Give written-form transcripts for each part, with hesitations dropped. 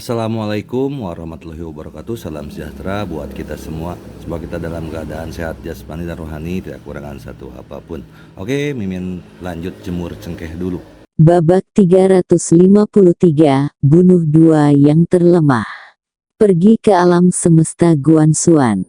Assalamualaikum warahmatullahi wabarakatuh. Salam sejahtera buat kita semua. Semoga kita dalam keadaan sehat jasmani dan rohani, tidak kekurangan satu apapun. Oke, Mimin lanjut jemur cengkeh dulu. Babak 353, bunuh dua yang terlemah. Pergi ke alam semesta Guansuan.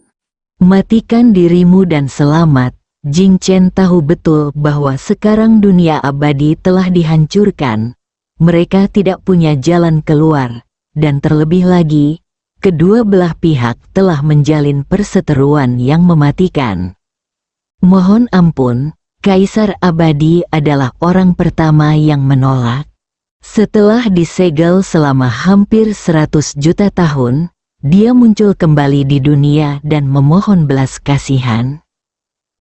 Matikan dirimu dan selamat. Jing Chen tahu betul bahwa sekarang dunia abadi telah dihancurkan. Mereka tidak punya jalan keluar. Dan terlebih lagi, kedua belah pihak telah menjalin perseteruan yang mematikan. Mohon ampun, Kaisar Abadi adalah orang pertama yang menolak. Setelah disegel selama hampir 100 juta tahun, dia muncul kembali di dunia dan memohon belas kasihan.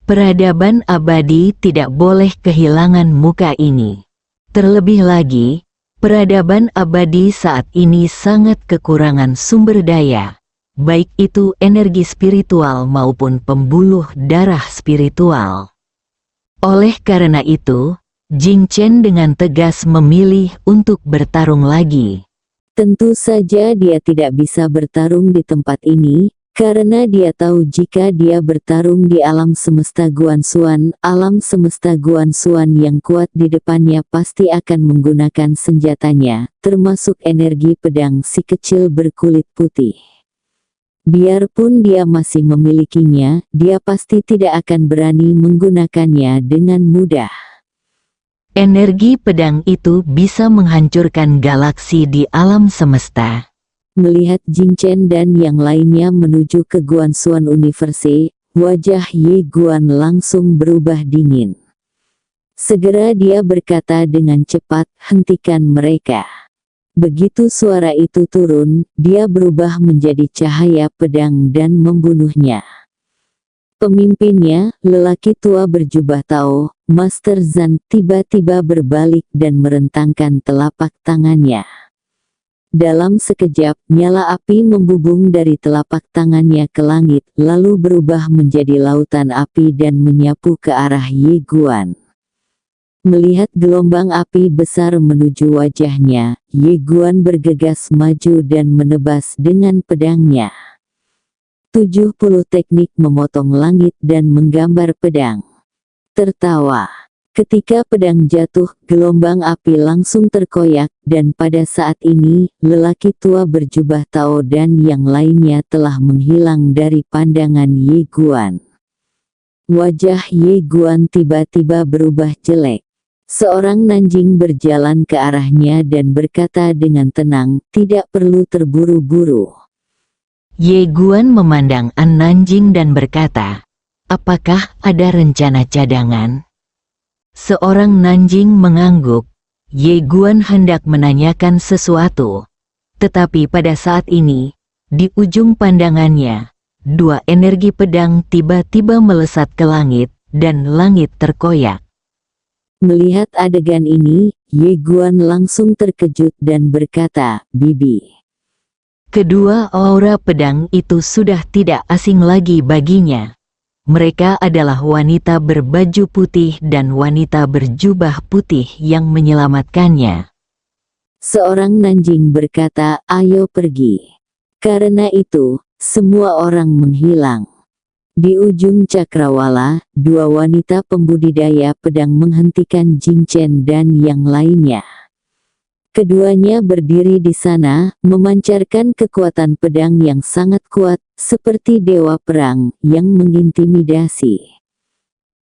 Peradaban abadi tidak boleh kehilangan muka ini. Terlebih lagi, peradaban abadi saat ini sangat kekurangan sumber daya, baik itu energi spiritual maupun pembuluh darah spiritual. Oleh karena itu, Jing Chen dengan tegas memilih untuk bertarung lagi. Tentu saja dia tidak bisa bertarung di tempat ini, karena dia tahu jika dia bertarung di alam semesta Guansuan yang kuat di depannya pasti akan menggunakan senjatanya, termasuk energi pedang si kecil berkulit putih. Biarpun dia masih memilikinya, dia pasti tidak akan berani menggunakannya dengan mudah. Energi pedang itu bisa menghancurkan galaksi di alam semesta. Melihat Jing Chen dan yang lainnya menuju ke Guansuan University, wajah Ye Guan langsung berubah dingin. Segera dia berkata dengan cepat, "Hentikan mereka." Begitu suara itu turun, dia berubah menjadi cahaya pedang dan membunuhnya. Pemimpinnya, lelaki tua berjubah Tao, Master Zan, tiba-tiba berbalik dan merentangkan telapak tangannya. Dalam sekejap, nyala api membubung dari telapak tangannya ke langit, lalu berubah menjadi lautan api dan menyapu ke arah Ye Guan. Melihat gelombang api besar menuju wajahnya, Ye Guan bergegas maju dan menebas dengan pedangnya. 70 teknik memotong langit dan menggambar pedang. Tertawa. Ketika pedang jatuh, gelombang api langsung terkoyak, dan pada saat ini, lelaki tua berjubah Tao dan yang lainnya telah menghilang dari pandangan Ye Guan. Wajah Ye Guan tiba-tiba berubah jelek. Seorang Nanjing berjalan ke arahnya dan berkata dengan tenang, "Tidak perlu terburu-buru." Ye Guan memandang An Nanjing dan berkata, "Apakah ada rencana cadangan?" Seorang Nanjing mengangguk. Ye Guan hendak menanyakan sesuatu. Tetapi pada saat ini, di ujung pandangannya, dua energi pedang tiba-tiba melesat ke langit, dan langit terkoyak. Melihat adegan ini, Ye Guan langsung terkejut dan berkata, "Bibi." Kedua aura pedang itu sudah tidak asing lagi baginya. Mereka adalah wanita berbaju putih dan wanita berjubah putih yang menyelamatkannya. Seorang Nanjing berkata, "Ayo pergi." Karena itu, semua orang menghilang. Di ujung cakrawala, dua wanita pembudidaya pedang menghentikan Jing Chen dan yang lainnya. Keduanya berdiri di sana, memancarkan kekuatan pedang yang sangat kuat, seperti dewa perang, yang mengintimidasi.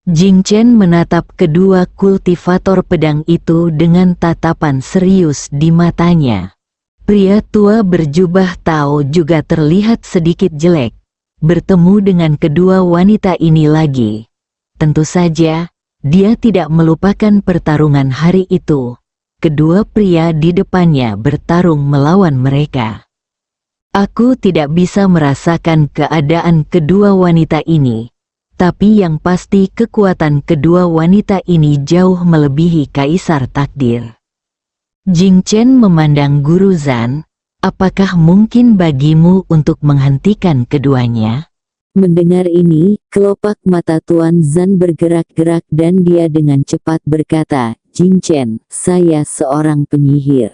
Jing Chen menatap kedua kultivator pedang itu dengan tatapan serius di matanya. Pria tua berjubah Tao juga terlihat sedikit jelek. Bertemu dengan kedua wanita ini lagi. Tentu saja, dia tidak melupakan pertarungan hari itu. Kedua pria di depannya bertarung melawan mereka. Aku tidak bisa merasakan keadaan kedua wanita ini, tapi yang pasti kekuatan kedua wanita ini jauh melebihi Kaisar Takdir. Jing Chen memandang Guru Zan, apakah mungkin bagimu untuk menghentikan keduanya? Mendengar ini, kelopak mata Tuan Zan bergerak-gerak dan dia dengan cepat berkata, "Jing Chen, saya seorang penyihir.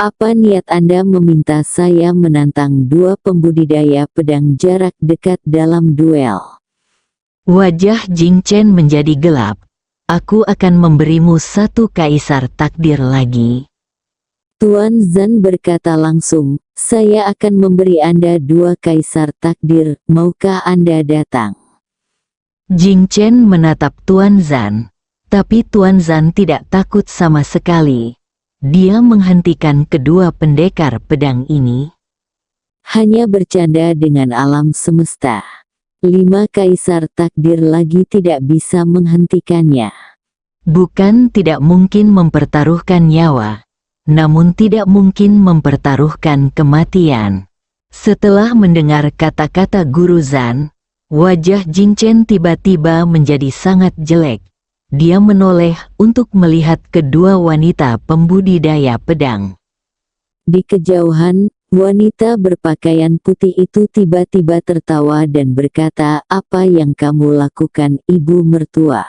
Apa niat Anda meminta saya menantang dua pembudidaya pedang jarak dekat dalam duel? Wajah Jing Chen menjadi gelap. Aku akan memberimu satu kaisar takdir lagi. Tuan Zan berkata langsung, saya akan memberi Anda dua kaisar takdir, maukah Anda datang? Jing Chen menatap Tuan Zan, tapi Tuan Zan tidak takut sama sekali. Dia menghentikan kedua pendekar pedang ini. Hanya bercanda dengan alam semesta. 5 kaisar takdir lagi tidak bisa menghentikannya. Bukan tidak mungkin mempertaruhkan nyawa, namun tidak mungkin mempertaruhkan kematian. Setelah mendengar kata-kata Guru Zan, wajah Jing Chen tiba-tiba menjadi sangat jelek. Dia menoleh untuk melihat kedua wanita pembudidaya pedang. Di kejauhan, wanita berpakaian putih itu tiba-tiba tertawa dan berkata, apa yang kamu lakukan, ibu mertua?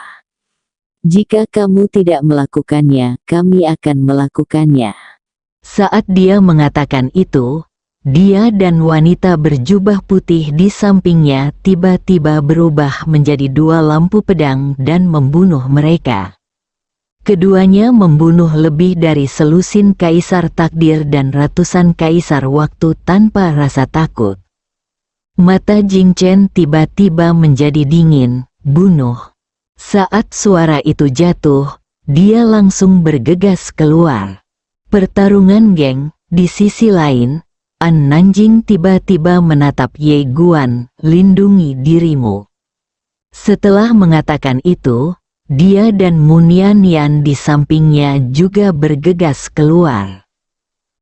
Jika kamu tidak melakukannya, kami akan melakukannya. Saat dia mengatakan itu, dia dan wanita berjubah putih di sampingnya tiba-tiba berubah menjadi dua lampu pedang dan membunuh mereka. Keduanya membunuh lebih dari selusin kaisar takdir dan ratusan kaisar waktu tanpa rasa takut. Mata Jing Chen tiba-tiba menjadi dingin, bunuh. Saat suara itu jatuh, dia langsung bergegas keluar. Pertarungan geng, di sisi lain, An Nanjing tiba-tiba menatap Ye Guan, lindungi dirimu. Setelah mengatakan itu, dia dan Munian Yan di sampingnya juga bergegas keluar.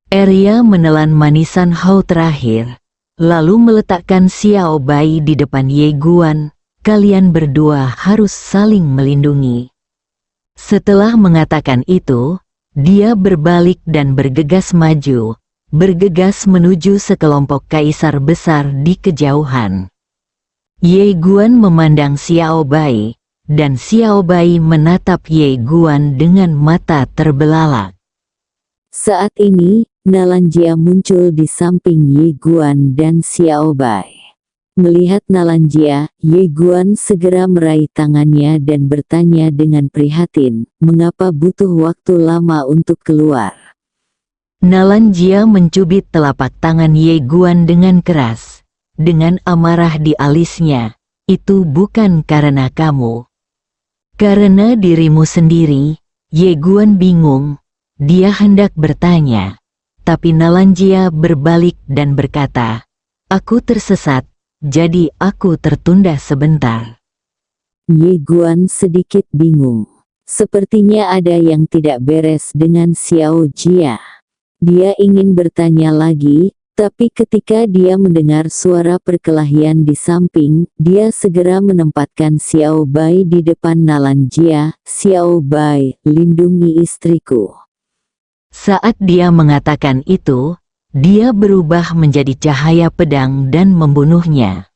Arya menelan manisan Hao terakhir, lalu meletakkan Xiao Bai di depan Ye Guan. Kalian berdua harus saling melindungi. Setelah mengatakan itu, dia berbalik dan bergegas maju. Bergegas menuju sekelompok kaisar besar di kejauhan. Ye Guan memandang Xiao Bai, dan Xiao Bai menatap Ye Guan dengan mata terbelalak. Saat ini, Nalanjia muncul di samping Ye Guan dan Xiao Bai. Melihat Nalanjia, Ye Guan segera meraih tangannya dan bertanya dengan prihatin, mengapa butuh waktu lama untuk keluar? Nalanjia mencubit telapak tangan Ye Guan dengan keras. Dengan amarah di alisnya, itu bukan karena kamu. Karena dirimu sendiri. Ye Guan bingung. Dia hendak bertanya. Tapi Nalanjia berbalik dan berkata, aku tersesat, jadi aku tertunda sebentar. Ye Guan sedikit bingung. Sepertinya ada yang tidak beres dengan Xiao Jia. Dia ingin bertanya lagi, tapi ketika dia mendengar suara perkelahian di samping, dia segera menempatkan Xiao Bai di depan Nalanjia. Xiao Bai, lindungi istriku. Saat dia mengatakan itu, dia berubah menjadi cahaya pedang dan membunuhnya.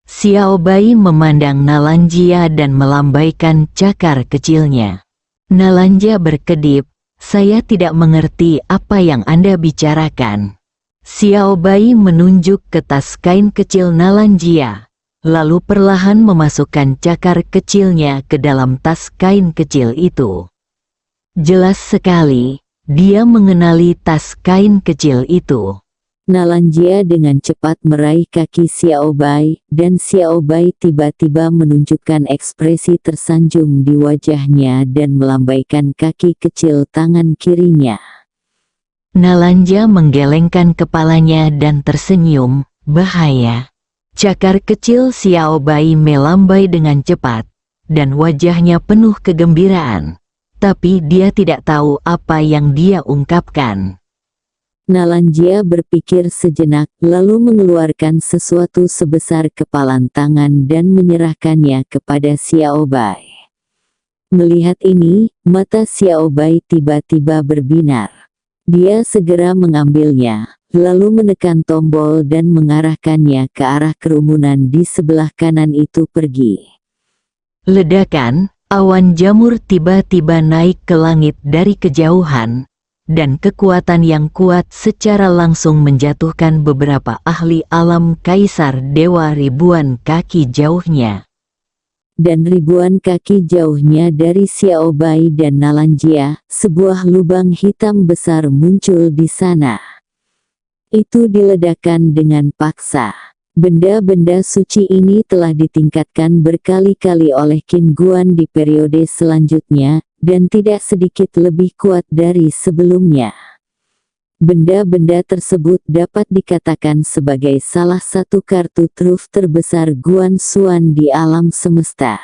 Xiao Bai memandang Nalanjia dan melambaikan cakar kecilnya. Nalanjia berkedip, saya tidak mengerti apa yang Anda bicarakan. Xiao Bai menunjuk ke tas kain kecil Nalanjia, lalu perlahan memasukkan cakar kecilnya ke dalam tas kain kecil itu. Jelas sekali, dia mengenali tas kain kecil itu. Nalanjia dengan cepat meraih kaki Xiao Bai, dan Xiao Bai tiba-tiba menunjukkan ekspresi tersanjung di wajahnya dan melambaikan kaki kecil tangan kirinya. Nalanjia menggelengkan kepalanya dan tersenyum, bahaya. Cakar kecil Xiao Bai melambai dengan cepat, dan wajahnya penuh kegembiraan. Tapi dia tidak tahu apa yang dia ungkapkan. Nalanjia berpikir sejenak, lalu mengeluarkan sesuatu sebesar kepalan tangan dan menyerahkannya kepada Xiao Bai. Melihat ini, mata Xiao Bai tiba-tiba berbinar. Dia segera mengambilnya, lalu menekan tombol dan mengarahkannya ke arah kerumunan di sebelah kanan itu pergi. Ledakan, awan jamur tiba-tiba naik ke langit dari kejauhan. dan kekuatan yang kuat secara langsung menjatuhkan beberapa ahli alam kaisar dewa ribuan kaki jauhnya. Dan ribuan kaki jauhnya dari Xiao Bai dan Nalanjia, sebuah lubang hitam besar muncul di sana. Itu diledakkan dengan paksa. Benda-benda suci ini telah ditingkatkan berkali-kali oleh Qin Guan di periode selanjutnya, dan tidak sedikit lebih kuat dari sebelumnya. Benda-benda tersebut dapat dikatakan sebagai salah satu kartu truf terbesar Guan Xuan di alam semesta.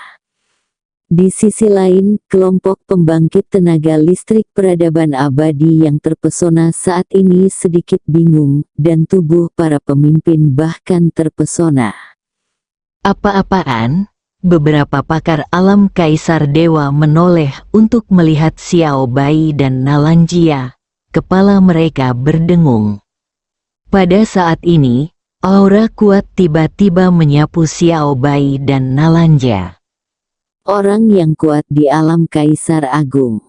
Di sisi lain, kelompok pembangkit tenaga listrik peradaban abadi yang terpesona saat ini sedikit bingung, dan tubuh para pemimpin bahkan terpesona. Apa-apaan? Beberapa pakar alam kaisar dewa menoleh untuk melihat Xiao Bai dan Nalanjia. Kepala mereka berdengung. Pada saat ini, aura kuat tiba-tiba menyapu Xiao Bai dan Nalanjia. Orang yang kuat di alam kaisar agung.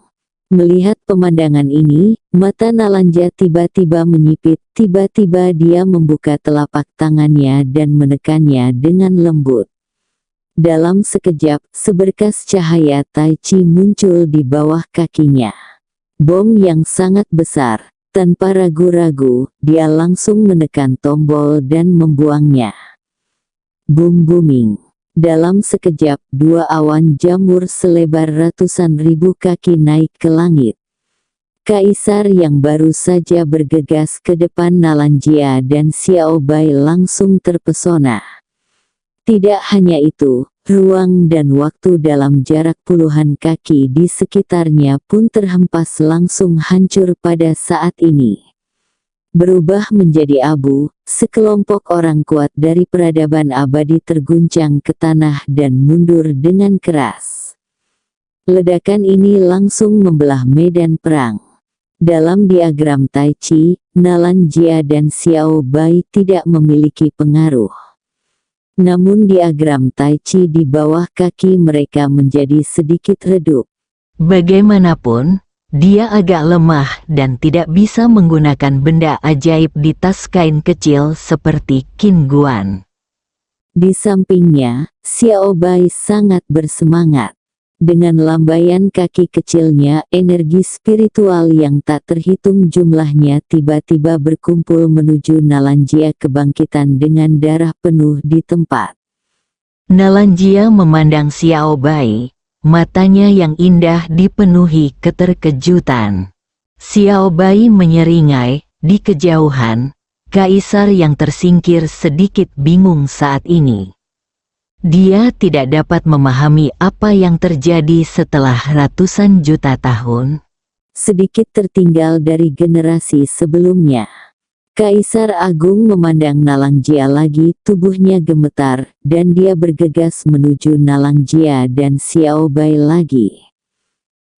Melihat pemandangan ini, mata Nalanjia tiba-tiba menyipit, tiba-tiba dia membuka telapak tangannya dan menekannya dengan lembut. Dalam sekejap, seberkas cahaya Tai Chi muncul di bawah kakinya. Bom yang sangat besar, tanpa ragu-ragu, dia langsung menekan tombol dan membuangnya. Boom-booming. Dalam sekejap, dua awan jamur selebar ratusan ribu kaki naik ke langit. Kaisar yang baru saja bergegas ke depan Nalanjia dan Xiao Bai langsung terpesona. Tidak hanya itu, ruang dan waktu dalam jarak puluhan kaki di sekitarnya pun terhempas langsung hancur pada saat ini. Berubah menjadi abu, sekelompok orang kuat dari peradaban abadi terguncang ke tanah dan mundur dengan keras. Ledakan ini langsung membelah medan perang. Dalam diagram Tai Chi, Nalanjia dan Xiao Bai tidak memiliki pengaruh. Namun diagram Tai Chi di bawah kaki mereka menjadi sedikit redup. Bagaimanapun, dia agak lemah dan tidak bisa menggunakan benda ajaib di tas kain kecil seperti Qin Guan. Di sampingnya, Xiao Bai sangat bersemangat. Dengan lambaian kaki kecilnya, energi spiritual yang tak terhitung jumlahnya tiba-tiba berkumpul menuju Nalanjia kebangkitan dengan darah penuh di tempat. Nalanjia memandang Xiao Bai. Matanya yang indah dipenuhi keterkejutan. Xiao Bai menyeringai, di kejauhan, kaisar yang tersingkir sedikit bingung saat ini. Dia tidak dapat memahami apa yang terjadi setelah ratusan juta tahun. Sedikit tertinggal dari generasi sebelumnya. Kaisar Agung memandang Nalanjia lagi, tubuhnya gemetar, dan dia bergegas menuju Nalanjia dan Xiao Bai lagi.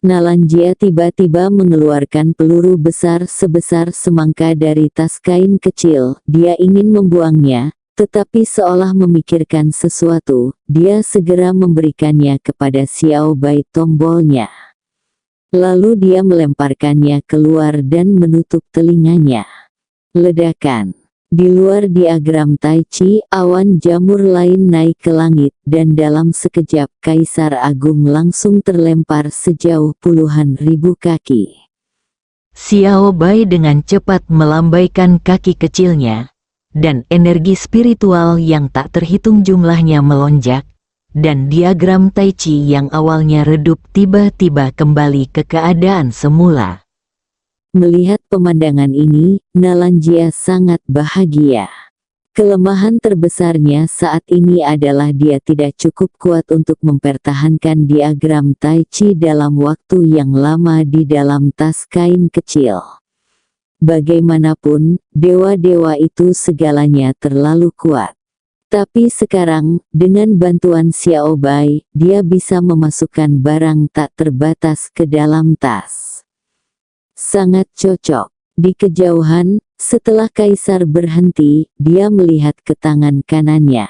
Nalanjia tiba-tiba mengeluarkan peluru besar sebesar semangka dari tas kain kecil. Dia ingin membuangnya, tetapi seolah memikirkan sesuatu, dia segera memberikannya kepada Xiao Bai tombolnya. Lalu dia melemparkannya keluar dan menutup telinganya. Ledakan. Di luar diagram Tai Chi, awan jamur lain naik ke langit, dan dalam sekejap Kaisar Agung langsung terlempar sejauh puluhan ribu kaki. Xiao Bai dengan cepat melambaikan kaki kecilnya, dan energi spiritual yang tak terhitung jumlahnya melonjak, dan diagram Tai Chi yang awalnya redup tiba-tiba kembali ke keadaan semula. Melihat pemandangan ini, Nalanjia sangat bahagia. Kelemahan terbesarnya saat ini adalah dia tidak cukup kuat untuk mempertahankan diagram Tai Chi dalam waktu yang lama di dalam tas kain kecil. Bagaimanapun, dewa-dewa itu segalanya terlalu kuat. Tapi sekarang, dengan bantuan Xiao Bai, dia bisa memasukkan barang tak terbatas ke dalam tas. Sangat cocok. Di kejauhan, setelah Kaisar berhenti, dia melihat ke tangan kanannya.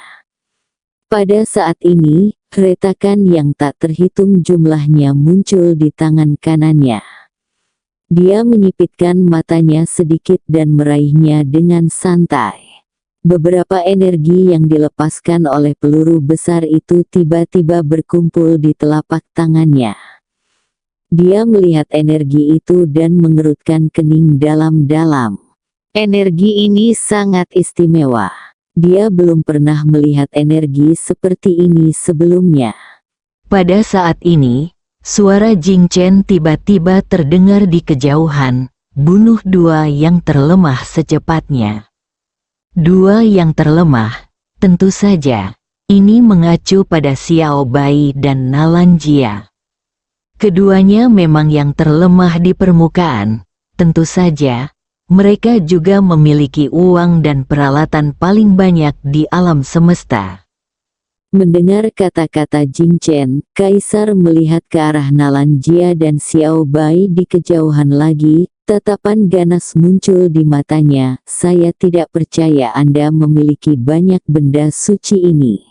Pada saat ini, retakan yang tak terhitung jumlahnya muncul di tangan kanannya. Dia menyipitkan matanya sedikit dan meraihnya dengan santai. Beberapa energi yang dilepaskan oleh peluru besar itu tiba-tiba berkumpul di telapak tangannya. Dia melihat energi itu dan mengerutkan kening dalam-dalam. Energi ini sangat istimewa. Dia belum pernah melihat energi seperti ini sebelumnya. Pada saat ini, suara Jing Chen tiba-tiba terdengar di kejauhan, bunuh dua yang terlemah secepatnya. Dua yang terlemah, tentu saja, ini mengacu pada Xiao Bai dan Nalan Jia. Keduanya memang yang terlemah di permukaan, tentu saja, mereka juga memiliki uang dan peralatan paling banyak di alam semesta. Mendengar kata-kata Jing Chen, Kaisar melihat ke arah Nalan Jia dan Xiao Bai di kejauhan lagi, tatapan ganas muncul di matanya. Saya tidak percaya Anda memiliki banyak benda suci ini.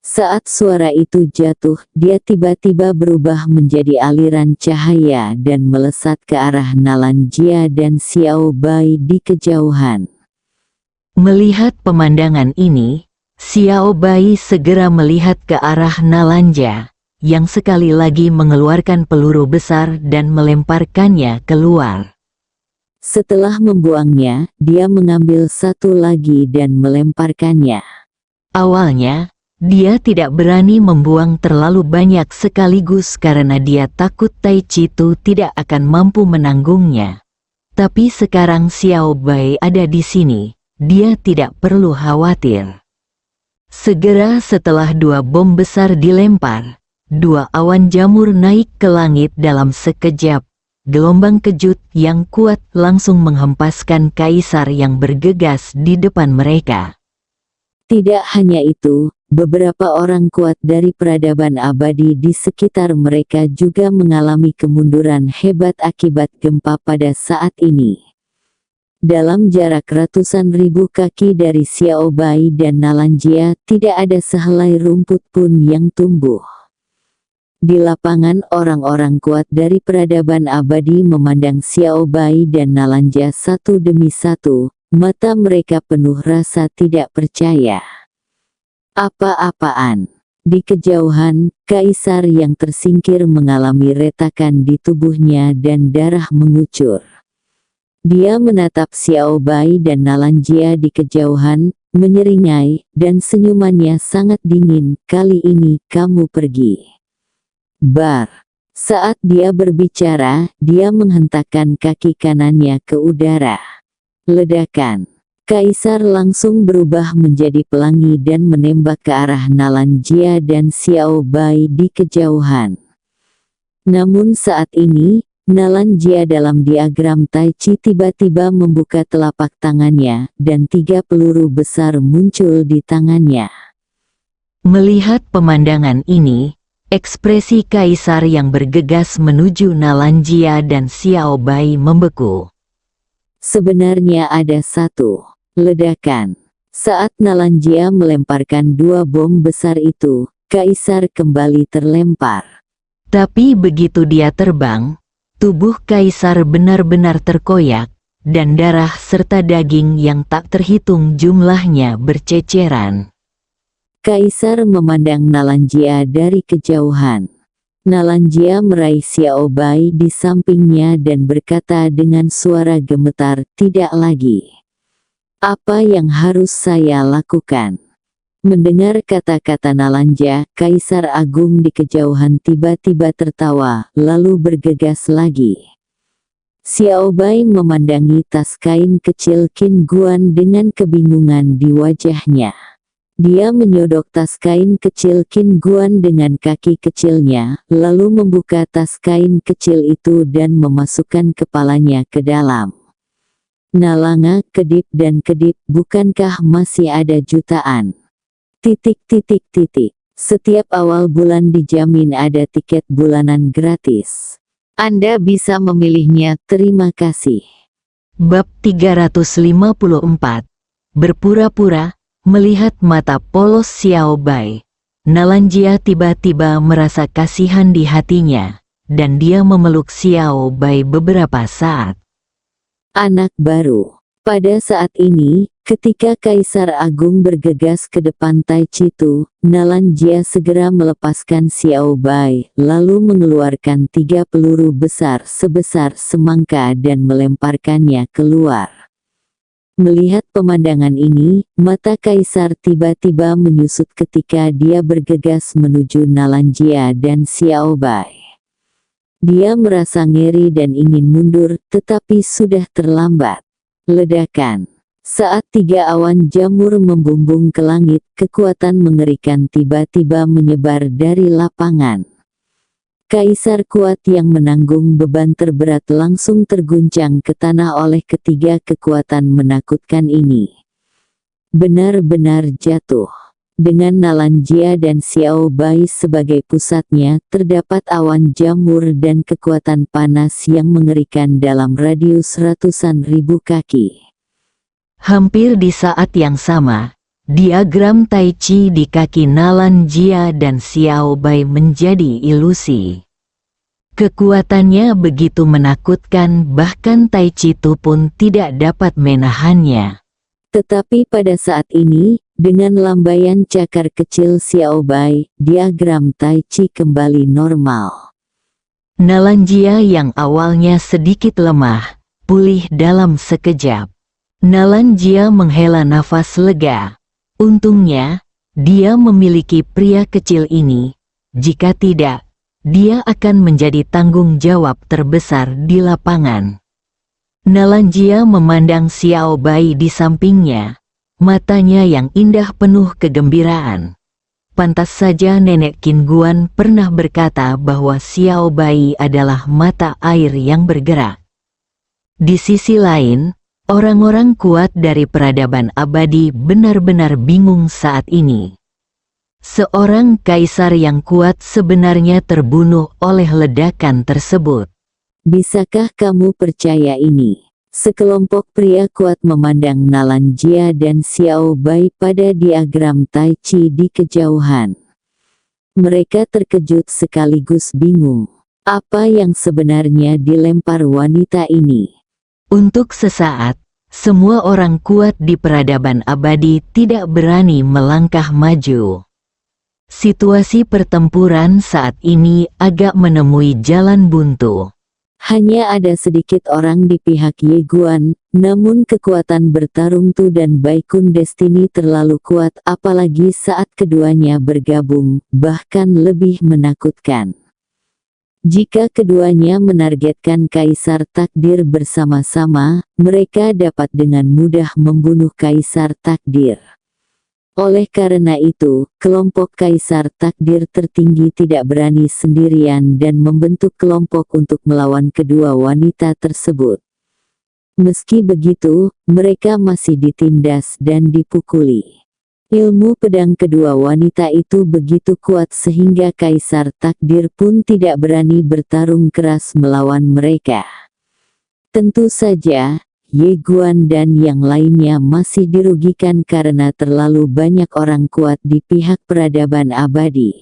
Saat suara itu jatuh, dia tiba-tiba berubah menjadi aliran cahaya dan melesat ke arah Nalan Jia dan Xiao Bai di kejauhan. Melihat pemandangan ini, Xiao Bai segera melihat ke arah Nalanja, yang sekali lagi mengeluarkan peluru besar dan melemparkannya keluar. Setelah membuangnya, dia mengambil satu lagi dan melemparkannya. Awalnya, dia tidak berani membuang terlalu banyak sekaligus karena dia takut Tai Chitu tidak akan mampu menanggungnya. Tapi sekarang Xiao Bai ada di sini, dia tidak perlu khawatir. Segera setelah dua bom besar dilempar, dua awan jamur naik ke langit dalam sekejap. Gelombang kejut yang kuat langsung menghempaskan kaisar yang bergegas di depan mereka. Tidak hanya itu, beberapa orang kuat dari peradaban abadi di sekitar mereka juga mengalami kemunduran hebat akibat gempa pada saat ini. Dalam jarak ratusan ribu kaki dari Xiao Bai dan Nalan Jia, tidak ada sehelai rumput pun yang tumbuh. Di lapangan, orang-orang kuat dari peradaban abadi memandang Xiao Bai dan Nalan Jia satu demi satu, mata mereka penuh rasa tidak percaya. Apa-apaan? Di kejauhan, kaisar yang tersingkir mengalami retakan di tubuhnya dan darah mengucur. Dia menatap Xiao Bai dan Nalan Jia di kejauhan, menyeringai, dan senyumannya sangat dingin. Kali ini kamu pergi. Bar. Saat dia berbicara, dia menghentakkan kaki kanannya ke udara. Ledakan. Kaisar langsung berubah menjadi pelangi dan menembak ke arah Nalan Jia dan Xiao Bai di kejauhan. Namun saat ini, Nalan Jia dalam diagram Tai Chi tiba-tiba membuka telapak tangannya, dan 3 peluru besar muncul di tangannya. Melihat pemandangan ini, ekspresi kaisar yang bergegas menuju Nalan Jia dan Xiao Bai membeku. Sebenarnya ada satu ledakan. Saat Nalan Jia melemparkan 2 bom besar itu, kaisar kembali terlempar. Tapi begitu dia terbang, tubuh kaisar benar-benar terkoyak, dan darah serta daging yang tak terhitung jumlahnya berceceran. Kaisar memandang Nalan Jia dari kejauhan. Nalan Jia meraih Xiao Bai di sampingnya dan berkata dengan suara gemetar, "Tidak lagi. Apa yang harus saya lakukan?" Mendengar kata-kata Nalan Jia, Kaisar Agung di kejauhan tiba-tiba tertawa, lalu bergegas lagi. Xiao Bai memandangi tas kain kecil Qin Guan dengan kebingungan di wajahnya. Dia menyodok tas kain kecil Qin Guan dengan kaki kecilnya, lalu membuka tas kain kecil itu dan memasukkan kepalanya ke dalam. Nalanga, kedip dan kedip, bukankah masih ada jutaan? Setiap awal bulan dijamin ada tiket bulanan gratis. Anda bisa memilihnya, terima kasih. Bab 354. Berpura-pura. Melihat mata polos Xiao Bai, Nalan Jia tiba-tiba merasa kasihan di hatinya. dan dia memeluk Xiao Bai beberapa saat. Anak baru. Pada saat ini, ketika Kaisar Agung bergegas ke depan Tai Citu, Nalanjia segera melepaskan Xiao Bai, lalu mengeluarkan 3 peluru besar sebesar semangka dan melemparkannya keluar. Melihat pemandangan ini, mata Kaisar tiba-tiba menyusut ketika dia bergegas menuju Nalanjia dan Xiao Bai. Dia merasa ngeri dan ingin mundur, tetapi sudah terlambat. Ledakan. Saat 3 awan jamur membumbung ke langit, kekuatan mengerikan tiba-tiba menyebar dari lapangan. Kaisar kuat yang menanggung beban terberat langsung terguncang ke tanah oleh ketiga kekuatan menakutkan ini. Benar-benar jatuh. Dengan Nalanjia dan Xiao Bai sebagai pusatnya, terdapat awan jamur dan kekuatan panas yang mengerikan dalam radius ratusan ribu kaki. Hampir di saat yang sama, diagram Tai Chi di kaki Nalanjia dan Xiao Bai menjadi ilusi. Kekuatannya begitu menakutkan, bahkan Tai Citu pun tidak dapat menahannya. Tetapi pada saat ini, dengan lambaian cakar kecil Xiao Bai, diagram Tai Chi kembali normal. Nalanjia yang awalnya sedikit lemah, pulih dalam sekejap. Nalanjia menghela nafas lega. Untungnya, dia memiliki pria kecil ini. Jika tidak, dia akan menjadi tanggung jawab terbesar di lapangan. Nalanjia memandang Xiao Bai di sampingnya, matanya yang indah penuh kegembiraan. Pantas saja Nenek Qin Guan pernah berkata bahwa Xiao Bai adalah mata air yang bergerak. Di sisi lain, orang-orang kuat dari peradaban abadi benar-benar bingung saat ini. Seorang kaisar yang kuat sebenarnya terbunuh oleh ledakan tersebut. Bisakah kamu percaya ini? Sekelompok pria kuat memandang Nalanjia dan Xiao Bai pada diagram Tai Chi di kejauhan. Mereka terkejut sekaligus bingung. Apa yang sebenarnya dilempar wanita ini? Untuk sesaat, semua orang kuat di peradaban abadi tidak berani melangkah maju. Situasi pertempuran saat ini agak menemui jalan buntu. Hanya ada sedikit orang di pihak Ye Guan, namun kekuatan bertarung Tu dan Bai Kun Destiny terlalu kuat, apalagi saat keduanya bergabung, bahkan lebih menakutkan. Jika keduanya menargetkan Kaisar Takdir bersama-sama, mereka dapat dengan mudah membunuh Kaisar Takdir. Oleh karena itu, kelompok Kaisar Takdir tertinggi tidak berani sendirian dan membentuk kelompok untuk melawan kedua wanita tersebut. Meski begitu, mereka masih ditindas dan dipukuli. Ilmu pedang kedua wanita itu begitu kuat sehingga Kaisar Takdir pun tidak berani bertarung keras melawan mereka. Tentu saja, Ye Guan dan yang lainnya masih dirugikan karena terlalu banyak orang kuat di pihak peradaban abadi.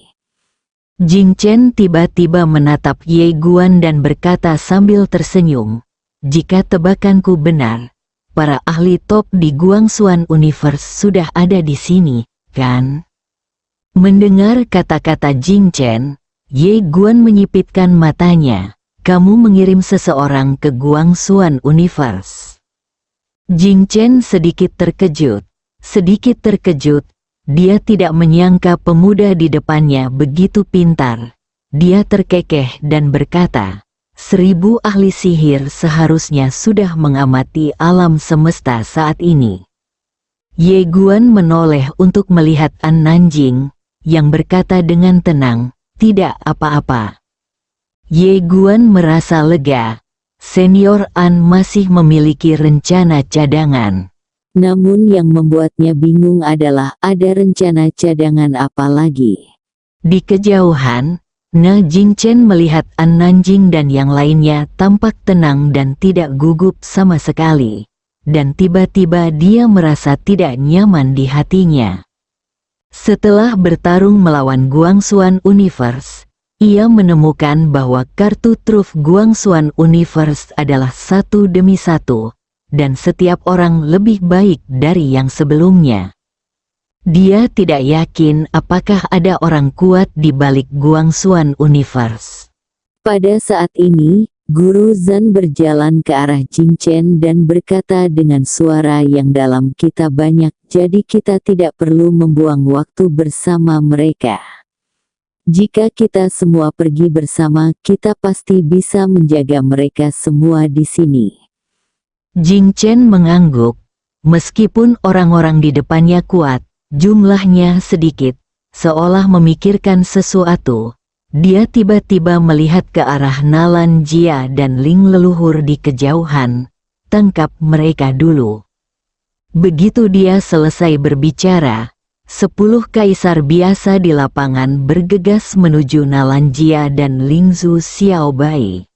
Jing Chen tiba-tiba menatap Ye Guan dan berkata sambil tersenyum, "Jika tebakanku benar, para ahli top di Guangxuan Universe sudah ada di sini, kan?" Mendengar kata-kata Jing Chen, Ye Guan menyipitkan matanya. "Kamu mengirim seseorang ke Guangxuan Universe?" Jing Chen sedikit terkejut. Dia tidak menyangka pemuda di depannya begitu pintar. Dia terkekeh dan berkata, 1000 ahli sihir seharusnya sudah mengamati alam semesta saat ini. Ye Guan menoleh untuk melihat An Nanjing, yang berkata dengan tenang, "Tidak apa-apa." Ye Guan merasa lega. Senior An masih memiliki rencana cadangan. Namun yang membuatnya bingung adalah ada rencana cadangan apa lagi. Di kejauhan, Na Jingchen melihat An Nanjing dan yang lainnya tampak tenang dan tidak gugup sama sekali. Dan tiba-tiba dia merasa tidak nyaman di hatinya. Setelah bertarung melawan Guangxuan Universe, ia menemukan bahwa kartu truf Guangxuan Universe adalah satu demi satu, dan setiap orang lebih baik dari yang sebelumnya. Dia tidak yakin apakah ada orang kuat di balik Guangxuan Universe. Pada saat ini, Guru Zan berjalan ke arah Jing Chen dan berkata dengan suara yang dalam, "Kita banyak, jadi kita tidak perlu membuang waktu bersama mereka. Jika kita semua pergi bersama, kita pasti bisa menjaga mereka semua di sini." Jing Chen mengangguk. Meskipun orang-orang di depannya kuat, jumlahnya sedikit, seolah memikirkan sesuatu. Dia tiba-tiba melihat ke arah Nalan Jia dan Ling leluhur di kejauhan. Tangkap mereka dulu. Begitu dia selesai berbicara, 10 kaisar biasa di lapangan bergegas menuju Nalan Jia dan Ling Zhu Xiaobai.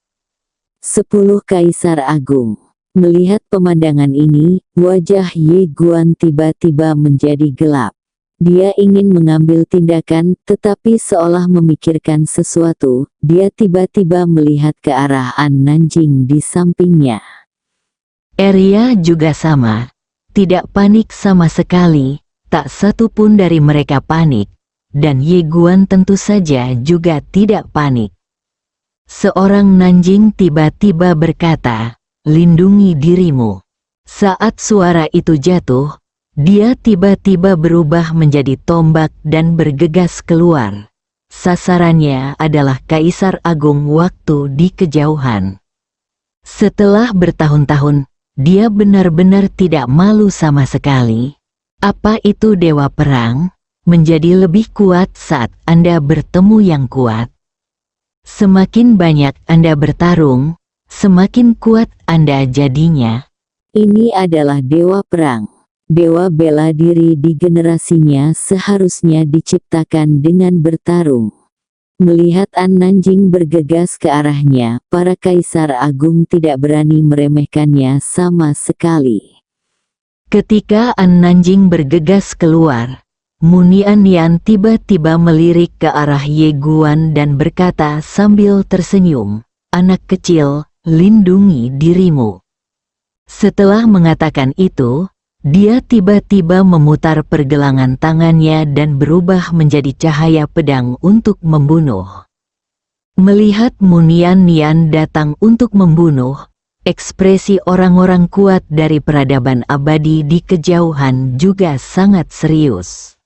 10 kaisar agung. Melihat pemandangan ini, wajah Ye Guan tiba-tiba menjadi gelap. Dia ingin mengambil tindakan, tetapi seolah memikirkan sesuatu, dia tiba-tiba melihat ke arah An Nanjing di sampingnya. Arya juga sama. Tidak panik sama sekali, tak satu pun dari mereka panik. Dan Ye Guan tentu saja juga tidak panik. Seorang Nanjing tiba-tiba berkata, "Lindungi dirimu." Saat suara itu jatuh, dia tiba-tiba berubah menjadi tombak dan bergegas keluar. Sasarannya adalah Kaisar Agung waktu di kejauhan. Setelah bertahun-tahun, dia benar-benar tidak malu sama sekali. Apa itu dewa perang? Menjadi lebih kuat saat Anda bertemu yang kuat. Semakin banyak Anda bertarung, semakin kuat Anda jadinya. Ini adalah dewa perang. Dewa bela diri di generasinya seharusnya diciptakan dengan bertarung. Melihat An Nanjing bergegas ke arahnya, para kaisar agung tidak berani meremehkannya sama sekali. Ketika An Nanjing bergegas keluar, Munian Nian tiba-tiba melirik ke arah Ye Guan dan berkata sambil tersenyum, "Anak kecil, lindungi dirimu." Setelah mengatakan itu, dia tiba-tiba memutar pergelangan tangannya dan berubah menjadi cahaya pedang untuk membunuh. Melihat Munian Nian datang untuk membunuh, ekspresi orang-orang kuat dari peradaban abadi di kejauhan juga sangat serius.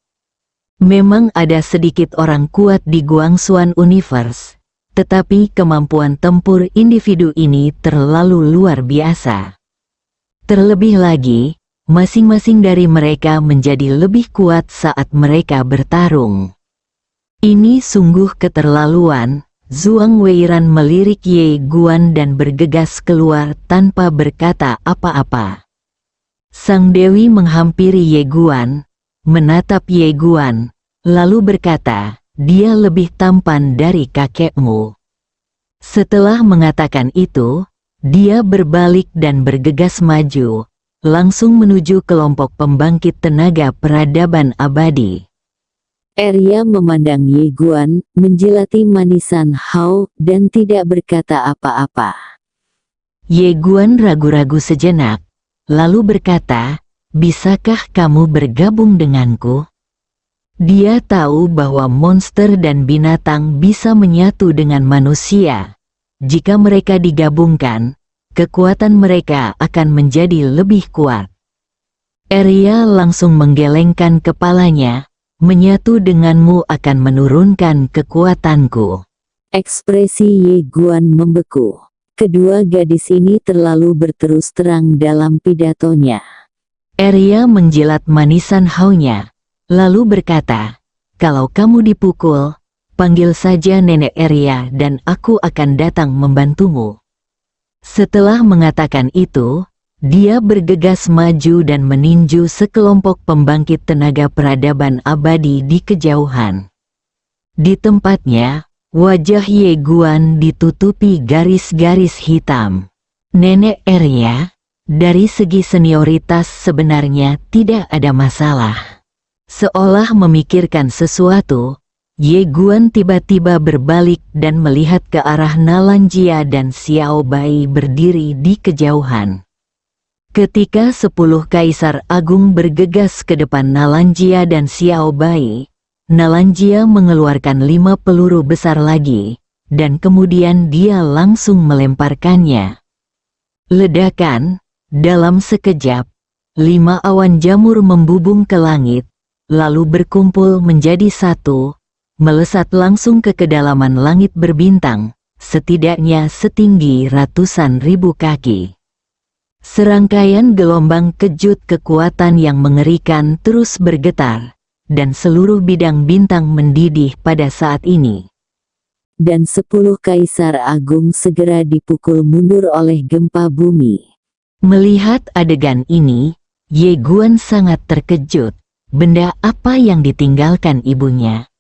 Memang ada sedikit orang kuat di Guangxuan Universe, tetapi kemampuan tempur individu ini terlalu luar biasa. Terlebih lagi, masing-masing dari mereka menjadi lebih kuat saat mereka bertarung. Ini sungguh keterlaluan. Zhuang Weiran melirik Ye Guan dan bergegas keluar tanpa berkata apa-apa. Sang Dewi menghampiri Ye Guan, menatap Ye Guan, lalu berkata, "Dia lebih tampan dari kakekmu." Setelah mengatakan itu, dia berbalik dan bergegas maju, langsung menuju kelompok pembangkit tenaga peradaban abadi. Arya memandang Ye Guan, menjilati manisan Hao, dan tidak berkata apa-apa. Ye Guan ragu-ragu sejenak, lalu berkata, "Bisakah kamu bergabung denganku?" Dia tahu bahwa monster dan binatang bisa menyatu dengan manusia. Jika mereka digabungkan, kekuatan mereka akan menjadi lebih kuat. Arya langsung menggelengkan kepalanya, "Menyatu denganmu akan menurunkan kekuatanku." Ekspresi Ye Guan membeku. Kedua gadis ini terlalu berterus terang dalam pidatonya. Arya menjilat manisan Hao-nya, lalu berkata, "Kalau kamu dipukul, panggil saja Nenek Arya dan aku akan datang membantumu." Setelah mengatakan itu, dia bergegas maju dan meninju sekelompok pembangkit tenaga peradaban abadi di kejauhan. Di tempatnya, wajah Ye Guan ditutupi garis-garis hitam. Nenek Arya, dari segi senioritas sebenarnya tidak ada masalah. Seolah memikirkan sesuatu, Ye Guan tiba-tiba berbalik dan melihat ke arah Nalanjia dan Xiao Bai berdiri di kejauhan. Ketika 10 kaisar agung bergegas ke depan Nalanjia dan Xiao Bai, Nalanjia mengeluarkan 5 peluru besar lagi, dan kemudian dia langsung melemparkannya. Ledakan, dalam sekejap, 5 awan jamur membubung ke langit, lalu berkumpul menjadi satu, melesat langsung ke kedalaman langit berbintang, setidaknya setinggi ratusan ribu kaki. Serangkaian gelombang kejut kekuatan yang mengerikan terus bergetar, dan seluruh bidang bintang mendidih pada saat ini. Dan 10 kaisar agung segera dipukul mundur oleh gempa bumi. Melihat adegan ini, Ye Guan sangat terkejut. Benda apa yang ditinggalkan ibunya?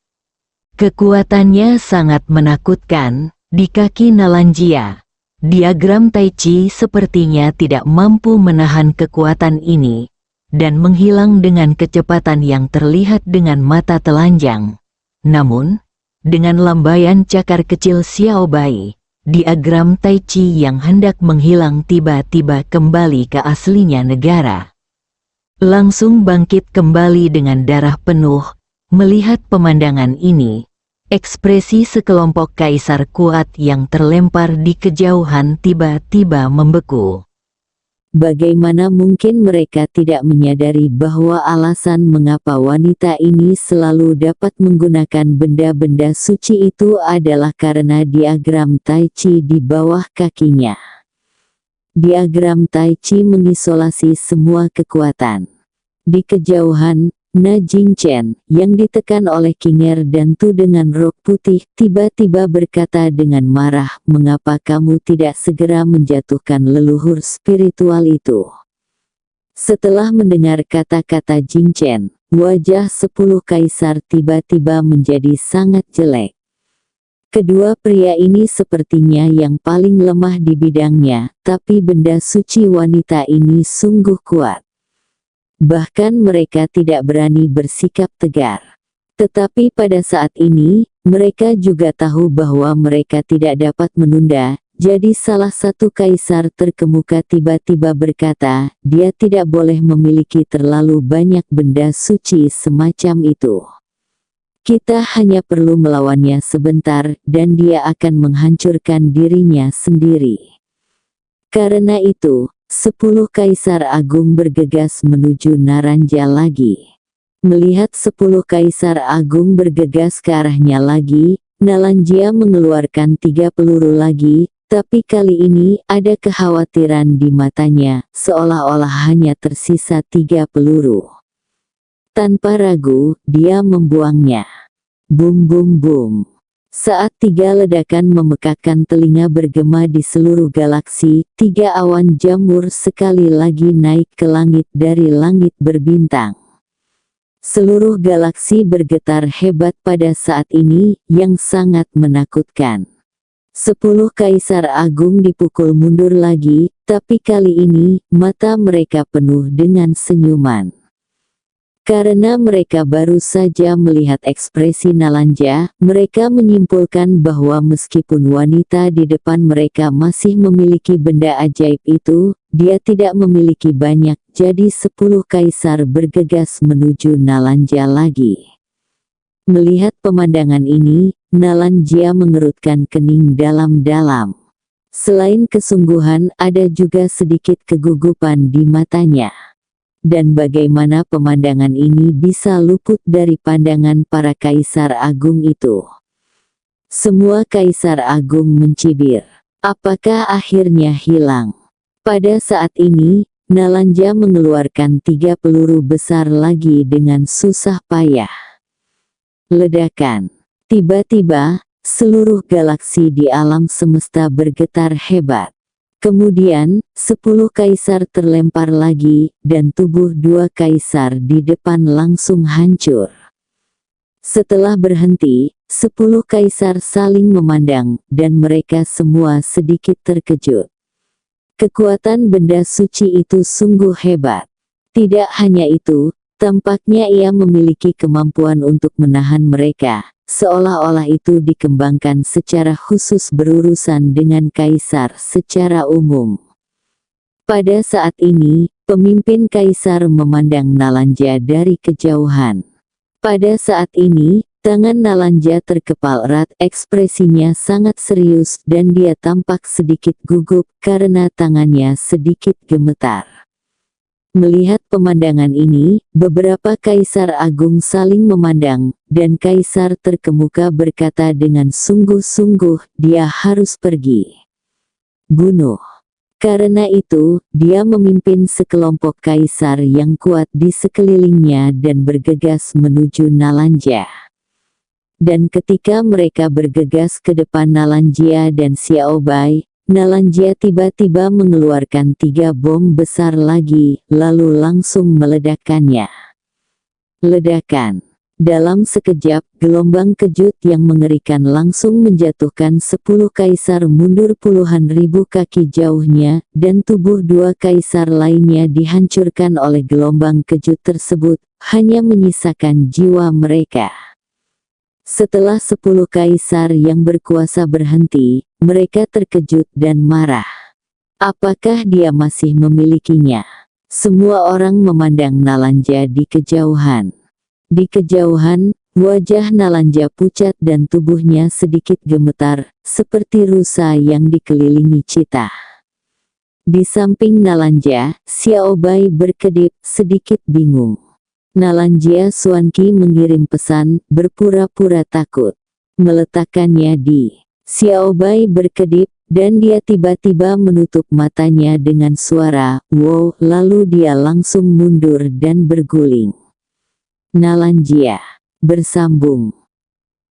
Kekuatannya sangat menakutkan. Di kaki Nalanjia, diagram Tai Chi sepertinya tidak mampu menahan kekuatan ini, dan menghilang dengan kecepatan yang terlihat dengan mata telanjang. Namun, dengan lambaian cakar kecil Xiao Bai, diagram Tai Chi yang hendak menghilang tiba-tiba kembali ke aslinya negara. Langsung bangkit kembali dengan darah penuh. Melihat pemandangan ini, ekspresi sekelompok kaisar kuat yang terlempar di kejauhan tiba-tiba membeku. Bagaimana mungkin mereka tidak menyadari bahwa alasan mengapa wanita ini selalu dapat menggunakan benda-benda suci itu adalah karena diagram Tai Chi di bawah kakinya. Diagram Tai Chi mengisolasi semua kekuatan. Di kejauhan, Na Jingchen, yang ditekan oleh Qinger dan Tu dengan rok putih, tiba-tiba berkata dengan marah, "Mengapa kamu tidak segera menjatuhkan leluhur spiritual itu?" Setelah mendengar kata-kata Jingchen, wajah 10 kaisar tiba-tiba menjadi sangat jelek. Kedua pria ini sepertinya yang paling lemah di bidangnya, tapi benda suci wanita ini sungguh kuat. Bahkan mereka tidak berani bersikap tegar. Tetapi pada saat ini, mereka juga tahu bahwa mereka tidak dapat menunda, jadi salah satu kaisar terkemuka tiba-tiba berkata, dia tidak boleh memiliki terlalu banyak benda suci semacam itu. Kita hanya perlu melawannya sebentar, dan dia akan menghancurkan dirinya sendiri. Karena itu, 10 kaisar agung bergegas menuju Naranja lagi. Melihat 10 kaisar agung bergegas ke arahnya lagi, Nalanjia mengeluarkan 3 peluru lagi, tapi kali ini ada kekhawatiran di matanya, seolah-olah hanya tersisa 3 peluru. Tanpa ragu, dia membuangnya. Bum bum bum. Saat 3 ledakan memekakkan telinga bergema di seluruh galaksi, 3 awan jamur sekali lagi naik ke langit dari langit berbintang. Seluruh galaksi bergetar hebat pada saat ini, yang sangat menakutkan. 10 kaisar agung dipukul mundur lagi, tapi kali ini, mata mereka penuh dengan senyuman. Karena mereka baru saja melihat ekspresi Nalanja, mereka menyimpulkan bahwa meskipun wanita di depan mereka masih memiliki benda ajaib itu, dia tidak memiliki banyak, jadi 10 kaisar bergegas menuju Nalanja lagi. Melihat pemandangan ini, Nalanjia mengerutkan kening dalam-dalam. Selain kesungguhan, ada juga sedikit kegugupan di matanya. Dan bagaimana pemandangan ini bisa luput dari pandangan para kaisar agung itu? Semua kaisar agung mencibir. Apakah akhirnya hilang? Pada saat ini, Nalanja mengeluarkan 3 peluru besar lagi dengan susah payah. Ledakan. Tiba-tiba, seluruh galaksi di alam semesta bergetar hebat. Kemudian, 10 kaisar terlempar lagi, dan tubuh 2 kaisar di depan langsung hancur. Setelah berhenti, 10 kaisar saling memandang, dan mereka semua sedikit terkejut. Kekuatan benda suci itu sungguh hebat. Tidak hanya itu, tampaknya ia memiliki kemampuan untuk menahan mereka, seolah-olah itu dikembangkan secara khusus berurusan dengan kaisar secara umum. Pada saat ini, pemimpin kaisar memandang Nalanja dari kejauhan. Pada saat ini, tangan Nalanja terkepal erat, ekspresinya sangat serius dan dia tampak sedikit gugup karena tangannya sedikit gemetar. Melihat pemandangan ini, beberapa kaisar agung saling memandang, dan kaisar terkemuka berkata dengan sungguh-sungguh, dia harus pergi. Bunuh. Karena itu, dia memimpin sekelompok kaisar yang kuat di sekelilingnya dan bergegas menuju Nalanja. Dan ketika mereka bergegas ke depan Nalanja dan Xiaobai, Nalanja tiba-tiba mengeluarkan 3 bom besar lagi, lalu langsung meledakkannya. Ledakan. Dalam sekejap, gelombang kejut yang mengerikan langsung menjatuhkan 10 kaisar mundur puluhan ribu kaki jauhnya, dan tubuh 2 kaisar lainnya dihancurkan oleh gelombang kejut tersebut, hanya menyisakan jiwa mereka. Setelah 10 kaisar yang berkuasa berhenti, mereka terkejut dan marah. Apakah dia masih memilikinya? Semua orang memandang Nalanja di kejauhan. Di kejauhan, wajah Nalanja pucat dan tubuhnya sedikit gemetar, seperti rusa yang dikelilingi citah. Di samping Nalanja, Xiaobai berkedip, sedikit bingung. Nalanja Xuanqi mengirim pesan, berpura-pura takut. Meletakkannya di Xiaobai berkedip, dan dia tiba-tiba menutup matanya dengan suara, wow, lalu dia langsung mundur dan berguling. Nalanja bersambung.